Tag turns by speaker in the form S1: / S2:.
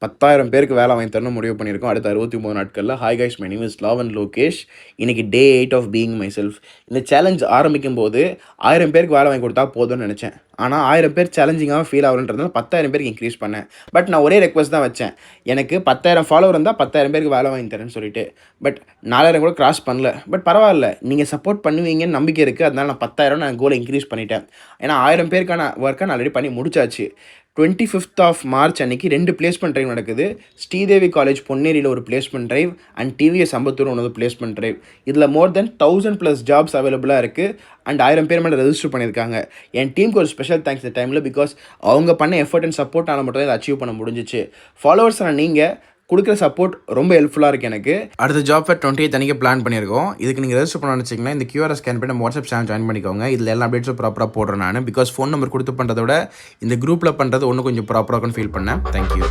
S1: 10,000 பேருக்கு வேலை வாங்கி தரணும் முடிவு பண்ணியிருக்கோம் அடுத்த 69 நாட்களில். Hi guys, my name is Lavan Lokesh. இன்னைக்கு day 8 of being myself. இந்த சேலஞ்ச் ஆரம்பிக்கும் போது 1000 பேருக்கு வேலை வாங்கி கொடுத்தா போதும்னு நினச்சேன். ஆனால் 1000 பேர் சேலஞ்சிங்காக ஃபீல் ஆகுன்றதுனால 10,000 பேருக்கு இன்க்ரீஸ் பண்ணேன். பட் நான் ஒரே ரெக்வஸ்ட் தான் வச்சேன், எனக்கு 10,000 ஃபாலோவர் இருந்தால் 10,000 பேருக்கு வேலை வாங்கி தரேன்னு சொல்லிட்டு. பட் 4,000 கூட கிராஸ் பண்ணல. பட் பரவாயில்ல, நீங்கள் சப்போர்ட் பண்ணுவீங்கன்னு நம்பிக்கை இருக்குது. அதனால நான் 10,000 நான் கோலை இன்க்ரீஸ் பண்ணிட்டேன். ஏன்னா 1000 பேருக்கான ஒர்க்கை நான் ஆல்ரெடி பண்ணி முடிச்சாச்சு. 25th ஆஃப் மார்ச் அன்றைக்கி 2 பிளேஸ்மெண்ட் ட்ரைவ் நடக்குது. ஸ்ரீதேவி காலேஜ் பொன்னேரியில் ஒரு placement drive and TVS Ambattur ஒன்று பிளேஸ்மெண்ட் ட்ரைவ். இதில் மோர் தென் 1000+ ஜாப்ஸ் அவைலபிளாக இருக்குது அண்ட் 1000 பேர் மேலே ரெஜிஸ்டர் பண்ணியிருக்காங்க. என் டீமுக்கு ஒரு ஸ்பெஷல் தேங்க்ஸ் இந்த டைமில், பிகாஸ் அவங்க பண்ண எஃபர்ட் அண்ட் சப்போர்ட்டால் மட்டும் தான் இதை அச்சீவ் பண்ண முடிஞ்சிச்சு. ஃபாலோவர்ஸான நீங்கள் கொடுக்குற சப்போர்ட் ரொம்ப ஹெல்ப்ஃபுல்லாக இருக்குது எனக்கு. அடுத்த ஜாப் ஃபேர் 28th அன்றைக்கி பிளான் பண்ணியிருக்கோம். இதுக்கு நீங்கள் ரெஜிஸ்டர் பண்ண நினச்சிங்கன்னா இந்த QR ஸ்கேன் பண்ணி நம்ம வாட்ஸ்அப் சேனல் ஜாயின் பண்ணிக்கோங்க. இதில் எல்லா அப்டேட்ஸும் ப்ராப்பராக போடுறேன் நான். பிகாஸ் ஃபோன் நம்பர் கொடுத்து பண்ணுறத விட இந்த குரூப்பில் பண்ணுறது ஒன்றும் கொஞ்சம் ப்ராப்பராக ஃபீல் பண்ணேன். தேங்க்யூ.